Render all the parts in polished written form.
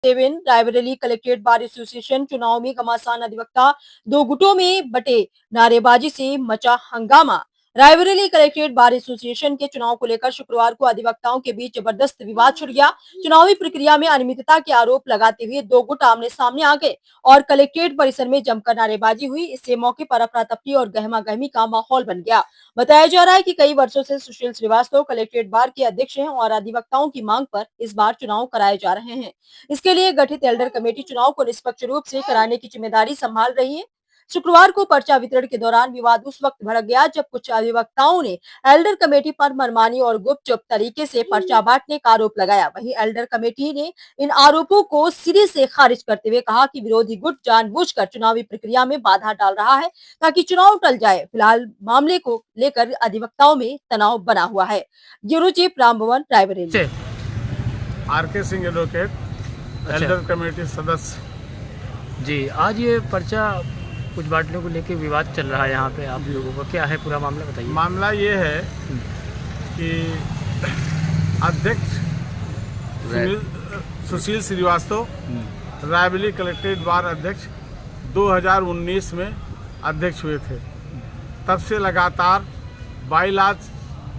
7 Raebareli collectorate bar association चुनाव में घमासान अधिवक्ता दो गुटों में बटे, नारेबाजी से मचा हंगामा। रायबरेली कलेक्ट्रेट बार एसोसिएशन के चुनाव को लेकर शुक्रवार को अधिवक्ताओं के बीच जबरदस्त विवाद छिड़ गया। चुनावी प्रक्रिया में अनियमितता के आरोप लगाते हुए दो गुट आमने सामने आ गए और कलेक्ट्रेट परिसर में जमकर नारेबाजी हुई। इससे मौके पर अफरा तफरी और गहमा गहमी का माहौल बन गया। बताया जा रहा है कि कई वर्षों से सुशील श्रीवास्तव कलेक्ट्रेट बार के अध्यक्ष हैं और अधिवक्ताओं की मांग पर इस बार चुनाव कराए जा रहे हैं। इसके लिए गठित एल्डर कमेटी चुनाव को निष्पक्ष रूप से कराने की जिम्मेदारी संभाल रही है। शुक्रवार को पर्चा वितरण के दौरान विवाद उस वक्त भड़क गया जब कुछ अधिवक्ताओं ने एल्डर कमेटी पर मनमानी और गुपचुप तरीके से पर्चा बांटने का आरोप लगाया। वहीं एल्डर कमेटी ने इन आरोपों को सिरे से खारिज करते हुए कहा कि विरोधी गुट जानबूझकर चुनावी प्रक्रिया में बाधा डाल रहा है ताकि चुनाव टल जाए। फिलहाल मामले को लेकर अधिवक्ताओं में तनाव बना हुआ है। Bureau chief Rambhavan Raebareli. R K. Singh advocate, elder committee सदस्य जी। आज ये पर्चा कुछ बांटने को लेकर विवाद चल रहा है यहाँ पे आप लोगों का, क्या है पूरा मामला बताइए। मामला ये है कि अध्यक्ष सुशील श्रीवास्तव रायबरेली कलेक्ट्रेट बार अध्यक्ष 2019 में अध्यक्ष हुए थे। तब से लगातार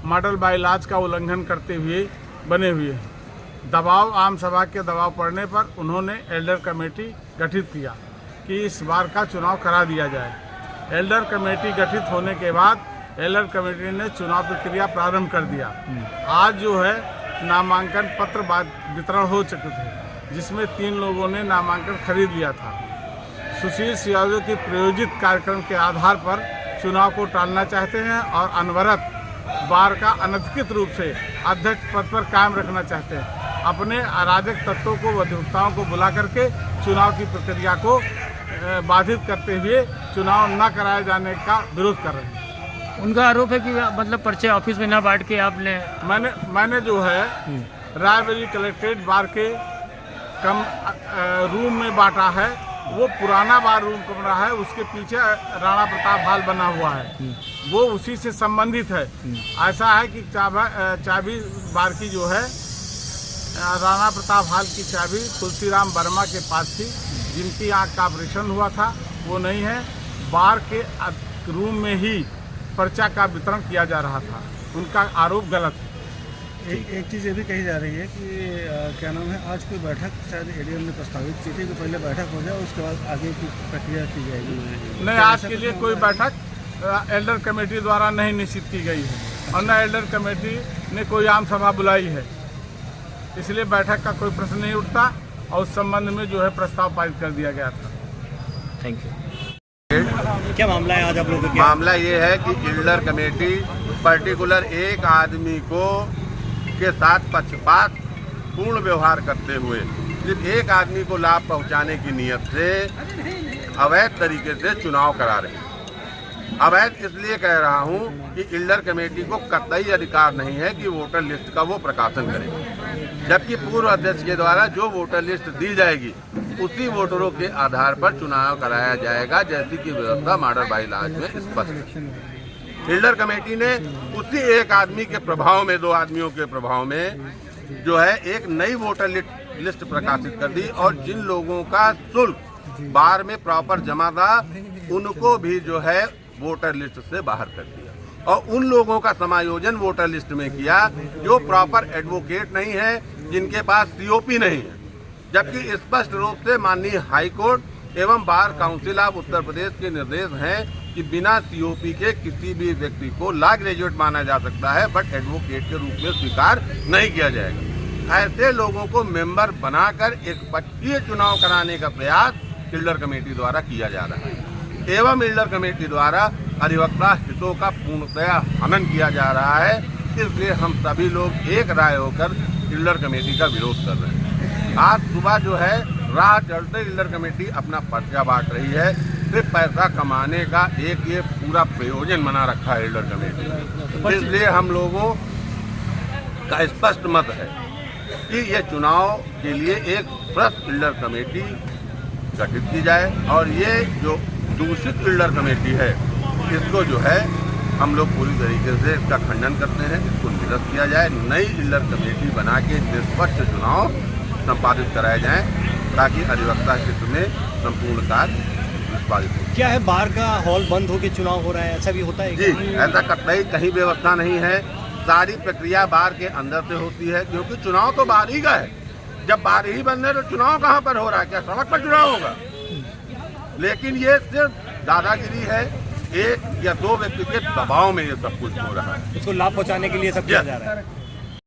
मॉडल बाईलाज का उल्लंघन करते हुए बने हुए हैं। दबाव, आम सभा के दबाव पड़ने पर उन्होंने एल्डर कमेटी गठित किया कि इस बार का चुनाव करा दिया जाए। एल्डर कमेटी गठित होने के बाद एल्डर कमेटी ने चुनाव प्रक्रिया प्रारंभ कर दिया। आज जो है नामांकन पत्र वितरण हो चुके थे, जिसमें 3 लोगों ने नामांकन खरीद लिया था। सुशील श्रीवास्तव के प्रायोजित कार्यक्रम के आधार पर चुनाव को टालना चाहते हैं और अनवरत बार का अनधिकृत रूप से अध्यक्ष पद पर कायम रखना चाहते हैं। अपने अराजक तत्वों को, अधिवक्ताओं को बुला करके चुनाव की प्रक्रिया को बाधित करते हुए चुनाव न कराए जाने का विरोध कर रहे हैं। उनका आरोप है कि मतलब पर्चे ऑफिस में न बांट के आपने मैंने जो है रायबरेली कलेक्ट्रेट बार के रूम में बांटा है। वो पुराना बार रूम कमरा है, उसके पीछे राणा प्रताप हॉल बना हुआ है, वो उसी से संबंधित है। ऐसा है कि चाबी बार की जो है राणा प्रताप हॉल की चाबी तुलसीराम वर्मा के पास थी, जिनकी आंख का ऑपरेशन हुआ था, वो नहीं है। बार के रूम में ही पर्चा का वितरण किया जा रहा था। उनका आरोप गलत है। एक चीज़ ये भी कही जा रही है कि क्या नाम है, आज कोई बैठक शायद एडीएम ने प्रस्तावित की थी कि पहले बैठक हो जाए, उसके बाद आगे की प्रक्रिया की जाएगी। नहीं, आज के लिए कोई बैठक एल्डर कमेटी द्वारा नहीं निश्चित की गई है और न एल्डर कमेटी ने कोई आम सभा बुलाई है, इसलिए बैठक का कोई प्रश्न नहीं उठता और उस संबंध में जो है प्रस्ताव पारित कर दिया गया था। Thank you. क्या मामला है आज आप लोगों का? मामला ये है कि एल्डर कमेटी पर्टिकुलर एक आदमी के साथ पक्षपात पूर्ण व्यवहार करते हुए सिर्फ एक आदमी को लाभ पहुंचाने की नीयत से अवैध तरीके से चुनाव करा रहे हैं। अवैध इसलिए कह रहा हूं कि एल्डर कमेटी को कतई अधिकार नहीं है कि वोटर लिस्ट का वो प्रकाशन करे, जबकि पूर्व अध्यक्ष के द्वारा जो वोटर लिस्ट दी जाएगी उसी वोटरों के आधार पर चुनाव कराया जाएगा, जैसी की व्यवस्था मॉडल बाईलाज में स्पष्ट है। एल्डर कमेटी ने उसी एक आदमी के प्रभाव में, 2 आदमियों के प्रभाव में जो है एक नई वोटर लिस्ट प्रकाशित कर दी और जिन लोगों का शुल्क बार में प्रॉपर जमा था उनको भी जो है वोटर लिस्ट से बाहर कर दिया और उन लोगों का समायोजन वोटर लिस्ट में किया जो प्रॉपर एडवोकेट नहीं है, जिनके पास सीओपी नहीं है, जबकि स्पष्ट रूप से माननीय हाई कोर्ट एवं bar council of Uttar Pradesh के निर्देश हैं कि बिना सीओपी के किसी भी व्यक्ति को लॉ ग्रेजुएट माना जा सकता है, बट एडवोकेट के रूप में स्वीकार नहीं किया जाएगा। ऐसे लोगों को मेंबर बनाकर एक पक्षीय चुनाव कराने का प्रयास एल्डर कमेटी द्वारा किया जा रहा है एवं एल्डर कमेटी द्वारा अधिवक्ता हितों का पूर्णतया हनन किया जा रहा है। इसलिए हम सभी लोग एक राय होकर एल्डर कमेटी का विरोध कर रहे हैं। आज सुबह जो है राह चलते एल्डर कमेटी अपना पर्चा बांट रही है, सिर्फ पैसा कमाने का एक ये पूरा प्रयोजन बना रखा है एल्डर कमेटी। इसलिए हम लोगों का स्पष्ट मत है कि ये चुनाव के लिए एक ट्रस्ट एल्डर कमेटी गठित की जाए और ये जो दूषित एल्डर कमेटी है इसको जो है हम लोग पूरी तरीके से इसका खंडन करते हैं, इसको निरस्त किया जाए, नई एल्डर कमेटी बना के निष्पक्ष चुनाव संपादित कराए जाएं। ताकि अधिवक्ता हित में संपूर्ण कार्य निष्पादित हो। क्या है, बार का हॉल बंद होकर चुनाव हो रहा है, ऐसा भी होता है जी, क्या? ऐसा कतई कहीं व्यवस्था नहीं है। सारी प्रक्रिया बार के अंदर से होती है, क्योंकि चुनाव तो बार ही का है। जब बार ही बंद है तो चुनाव कहाँ पर हो रहा है? क्या सड़क पर चुनाव होगा? लेकिन ये सिर्फ दादागिरी है, एक या दो व्यक्ति के दबाव में ये सब कुछ हो रहा है। उसको लाभ पहुंचाने के लिए सब किया जा रहा है।